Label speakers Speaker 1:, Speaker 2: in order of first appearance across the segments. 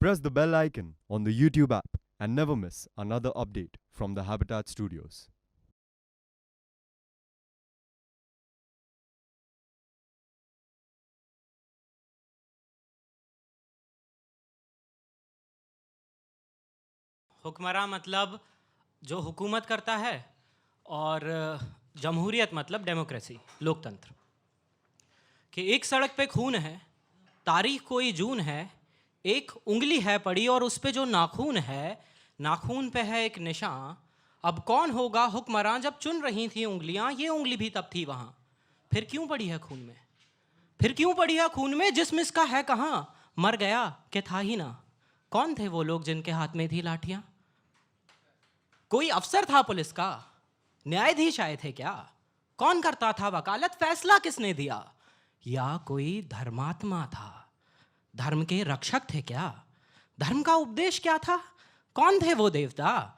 Speaker 1: Press the bell icon on the YouTube app and never miss another update from the Habitat Studios.
Speaker 2: हुक्मरां मतलब जो हुकूमत करता है, और जमहूरियत मतलब डेमोक्रेसी, लोकतंत्र। कि एक सड़क पे खून है, तारीख कोई जून है, एक उंगली है पड़ी और उस पे जो नाखून है, नाखून पे है एक निशान। अब कौन होगा हुक्मरां जब चुन रही थी उंगलियां, ये उंगली भी तब थी वहां। फिर क्यों पड़ी है खून में? फिर क्यों पड़ी है खून में? जिस्म इसका है कहाँ? मर गया कि था ही ना? कौन थे वो लोग जिनके हाथ में थी लाठियां? कोई अफसर था पुलिस का? न्यायाधीश आए थे क्या? कौन करता था वकालत? फैसला किसने दिया? या कोई धर्मात्मा था? धर्म के रक्षक थे क्या? धर्म का उपदेश क्या था? कौन थे वो देवता?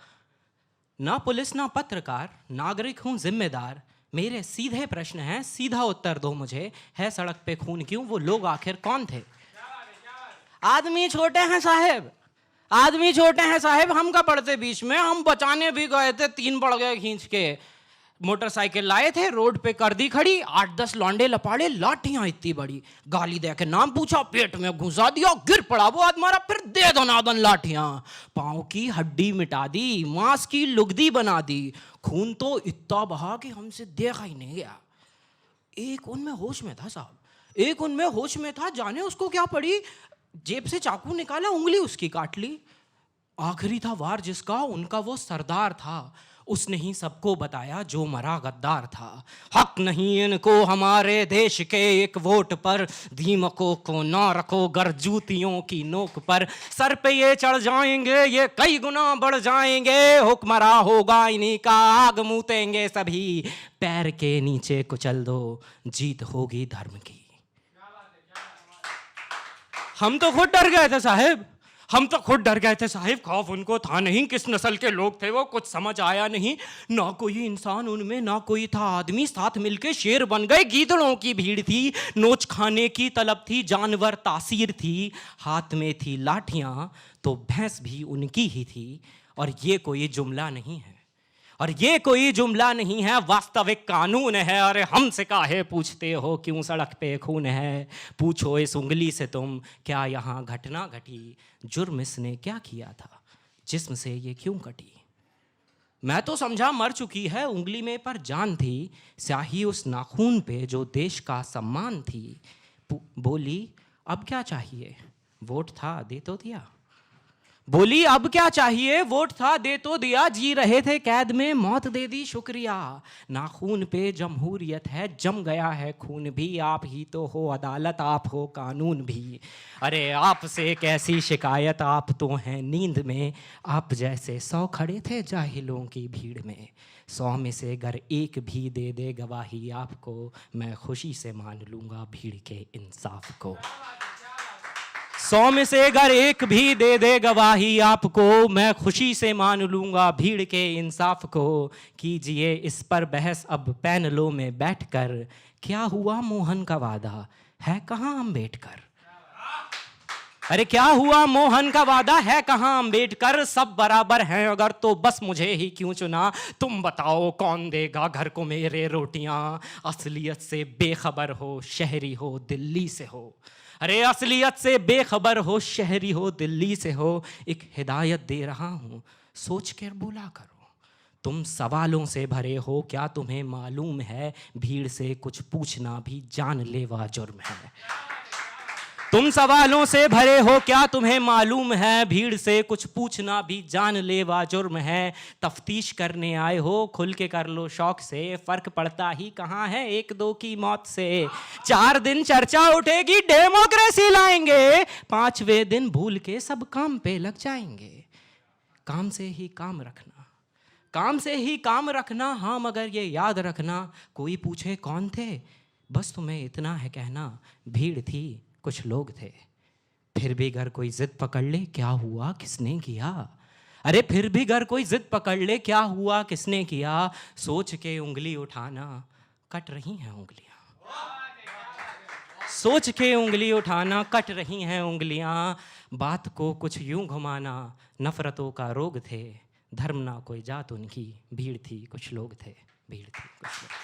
Speaker 2: ना पुलिस ना पत्रकार, नागरिक हूं जिम्मेदार। मेरे सीधे प्रश्न हैं, सीधा उत्तर दो मुझे। है सड़क पे खून क्यों? वो लोग आखिर कौन थे? आदमी छोटे हैं साहेब, आदमी छोटे हैं साहेब। हम का पड़ते बीच में, हम बचाने भी गए थे, 3 पड़ गए खींच के। मोटरसाइकिल लाए थे, रोड पे कर दी खड़ी, 8-10 लौंडे लपाड़े, लाठियां इतनी बड़ी, गाली दे के नाम पूछा, पेट में घुसा दिया, गिर पड़ा वो आदमी, मारा, फिर दे दनादन लाठियां, पांव की हड्डी मिटा दी, मांस की लुगदी बना दी। खून तो इतना बहा कि हमसे देखा ही नहीं गया। एक उनमें होश में था साहब, एक उनमें होश में था। जाने उसको क्या पड़ी, जेब से चाकू निकाला, उंगली उसकी काट ली। आखिरी था वार जिसका, उनका वो सरदार था। उसने ही सबको बताया जो मरा गद्दार था। हक नहीं इनको हमारे देश के एक वोट पर, दीमकों को ना रखो गर जूतियों की नोक पर। सर पे ये चढ़ जाएंगे, ये कई गुना बढ़ जाएंगे। हुक्मरा होगा इन्हीं का, आग मूतेंगे सभी। पैर के नीचे कुचल दो, जीत होगी धर्म की। हम तो खुद डर गए थे साहेब, हम तो खुद डर गए थे साहिब। खौफ उनको था नहीं, किस नस्ल के लोग थे वो कुछ समझ आया नहीं। ना कोई इंसान उनमें, ना कोई था आदमी। साथ मिलके शेर बन गए, गीदड़ों की भीड़ थी, नोच खाने की तलब थी, जानवर तासीर थी। हाथ में थी लाठियां तो भैंस भी उनकी ही थी। और ये कोई जुमला नहीं है, और ये कोई जुमला नहीं है, वास्तविक कानून है। अरे हमसे काहे पूछते हो क्यों सड़क पे खून है? पूछो इस उंगली से तुम, क्या यहाँ घटना घटी? जुर्म इसने क्या किया था? जिस्म से ये क्यों कटी? मैं तो समझा मर चुकी है उंगली में, पर जान थी स्याही उस नाखून पे जो देश का सम्मान थी। बोली अब क्या चाहिए? वोट था दे तो दिया। बोली अब क्या चाहिए? वोट था दे तो दिया। जी रहे थे कैद में, मौत दे दी शुक्रिया। नाखून पे जमहूरियत है, जम गया है खून भी। आप ही तो हो अदालत, आप हो कानून भी। अरे आपसे कैसी शिकायत, आप तो हैं नींद में। आप जैसे 100 खड़े थे जाहिलों की भीड़ में। 100 में से अगर एक भी दे दे गवाही आपको, मैं खुशी से मान लूंगा भीड़ के इंसाफ को। 100 में से अगर एक भी दे दे गवाही आपको, मैं खुशी से मान लूंगा भीड़ के इंसाफ को। कीजिए इस पर बहस अब पैनलों में बैठकर, क्या हुआ मोहन का वादा, है कहाँ अम्बेडकर? अरे क्या हुआ मोहन का वादा, है कहाँ अम्बेडकर? सब बराबर हैं अगर तो बस मुझे ही क्यों चुना? तुम बताओ कौन देगा घर को मेरे रोटियां? असलियत से बेखबर हो, शहरी हो दिल्ली से हो। अरे असलियत से बेखबर हो, शहरी हो दिल्ली से हो। एक हिदायत दे रहा हूँ, सोच कर बोला करो। तुम सवालों से भरे हो, क्या तुम्हें मालूम है भीड़ से कुछ पूछना भी जानलेवा जुर्म है? तुम सवालों से भरे हो, क्या तुम्हें मालूम है भीड़ से कुछ पूछना भी जानलेवा जुर्म है? तफ्तीश करने आए हो, खुल के कर लो शौक से। फर्क पड़ता ही कहाँ है एक दो की मौत से। 4 दिन चर्चा उठेगी, डेमोक्रेसी लाएंगे, 5वें दिन भूल के सब काम पे लग जाएंगे। काम से ही काम रखना, काम से ही काम रखना। हाँ मगर ये याद रखना, कोई पूछे कौन थे, बस तुम्हें इतना है कहना, भीड़ थी कुछ लोग थे। फिर भी अगर कोई जिद पकड़ ले, क्या हुआ किसने किया? अरे फिर भी अगर कोई जिद पकड़ ले, क्या हुआ किसने किया? सोच के उंगली उठाना, कट रही हैं उंगलियां। सोच के उंगली उठाना, कट रही हैं उंगलियां। बात को कुछ यूं घुमाना, नफरतों का रोग थे, धर्म ना कोई जात उनकी, भीड़ थी कुछ लोग थे, भीड़ थी कुछ लोग।